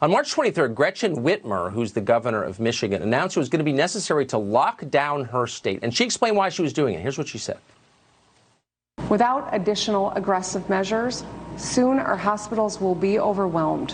On March 23rd, Gretchen Whitmer, who's the governor of Michigan, announced it was going to be necessary to lock down her state. And she explained why she was doing it. Here's what she said. Without additional aggressive measures, soon our hospitals will be overwhelmed.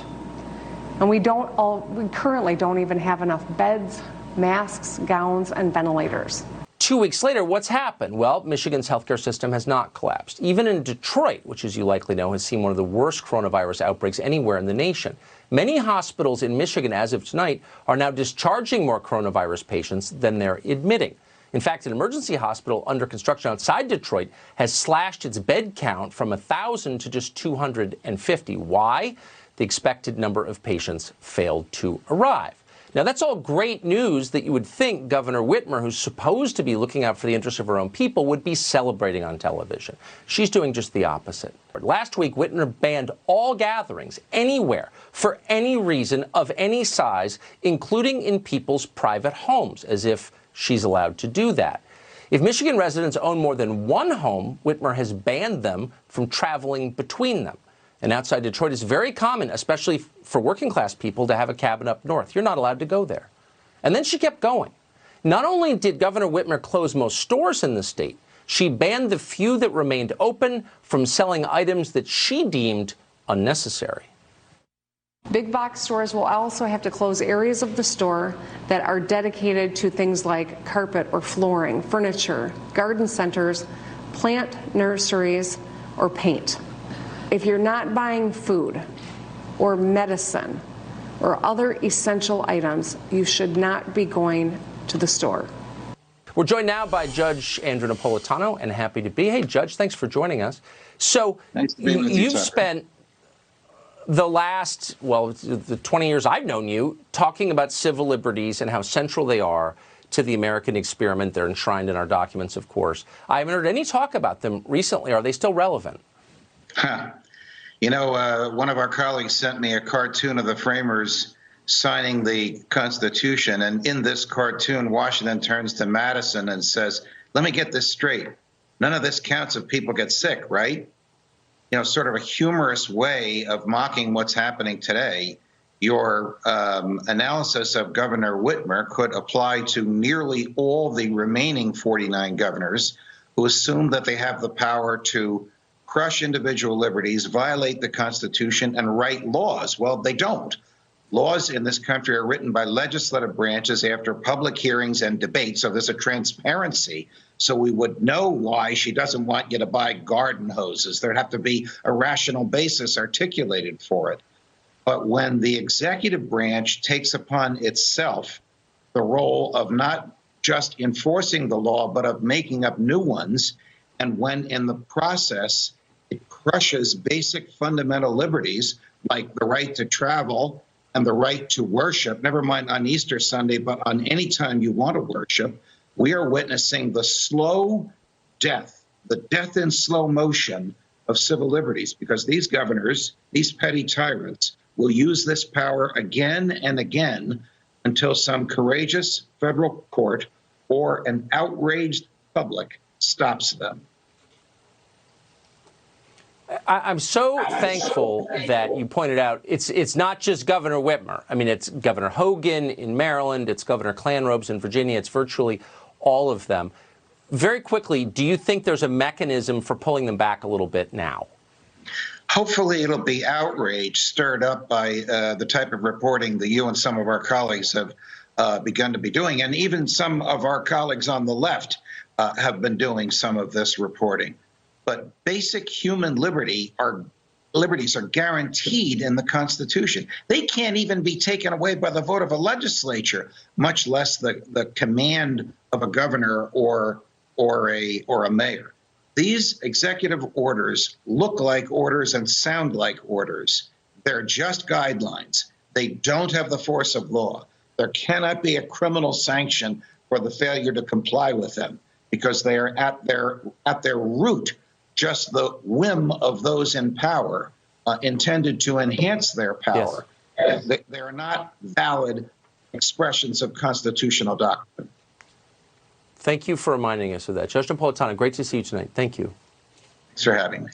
And we currently don't even have enough beds, masks, gowns, and ventilators. 2 weeks later, what's happened? Well, Michigan's healthcare system has not collapsed. Even in Detroit, which, as you likely know, has seen one of the worst coronavirus outbreaks anywhere in the nation. Many hospitals in Michigan, as of tonight, are now discharging more coronavirus patients than they're admitting. In fact, an emergency hospital under construction outside Detroit has slashed its bed count from 1,000 to just 250. Why? The expected number of patients failed to arrive. Now, that's all great news that you would think Governor Whitmer, who's supposed to be looking out for the interests of her own people, would be celebrating on television. She's doing just the opposite. Last week, Whitmer banned all gatherings anywhere for any reason of any size, including in people's private homes, as if she's allowed to do that. If Michigan residents own more than one home, Whitmer has banned them from traveling between them. And outside Detroit, it's very common, especially for working class people, to have a cabin up north. You're not allowed to go there. And then she kept going. Not only did Governor Whitmer close most stores in the state, she banned the few that remained open from selling items that she deemed unnecessary. Big box stores will also have to close areas of the store that are dedicated to things like carpet or flooring, furniture, garden centers, plant nurseries, or paint. If you're not buying food or medicine or other essential items, you should not be going to the store. We're joined now by Judge Andrew Napolitano, and happy to be. Hey, Judge, thanks for joining us. So nice to be with you, you've Tucker. spent the last, well, the 20 years I've known you, talking about civil liberties and how central they are to the American experiment. They're enshrined in our documents, of course. I haven't heard any talk about them recently. Are they still relevant? You know, one of our colleagues sent me a cartoon of the framers signing the Constitution, and in this cartoon, Washington turns to Madison and says, "Let me get this straight. None of this counts if people get sick, right?" You know, sort of a humorous way of mocking what's happening today. Your analysis of Governor Whitmer could apply to nearly all the remaining 49 governors who assume that they have the power to crush individual liberties, violate the Constitution, and write laws. Well, they don't. Laws in this country are written by legislative branches after public hearings and debate, so there's a transparency. So we would know why she doesn't want you to buy garden hoses. There'd have to be a rational basis articulated for it. But when the executive branch takes upon itself the role of not just enforcing the law, but of making up new ones, and when in the process it crushes basic fundamental liberties like the right to travel and the right to worship, never mind on Easter Sunday, but on any time you want to worship, we are witnessing the slow death, the death in slow motion of civil liberties, because these governors, these petty tyrants, will use this power again and again until some courageous federal court or an outraged public stops them. I'm so thankful that you pointed out it's not just Governor Whitmer. I mean, it's Governor Hogan in Maryland, it's Governor Clanrobes in Virginia, it's virtually all of them. Very quickly, do you think there's a mechanism for pulling them back a little bit now? Hopefully it'll be outrage stirred up by the type of reporting that you and some of our colleagues have begun to be doing, and even some of our colleagues on the left have been doing some of this reporting. But basic human liberties are guaranteed in the Constitution. They can't even be taken away by the vote of a legislature, much less the command of a governor or a mayor. These executive orders look like orders and sound like orders. They're just guidelines. They don't have the force of law. There cannot be a criminal sanction for the failure to comply with them, because they are at their root just the whim of those in power, intended to enhance their power. Yes. They are not valid expressions of constitutional doctrine. Thank you for reminding us of that. Judge Napolitano, great to see you tonight. Thank you. Thanks for having me.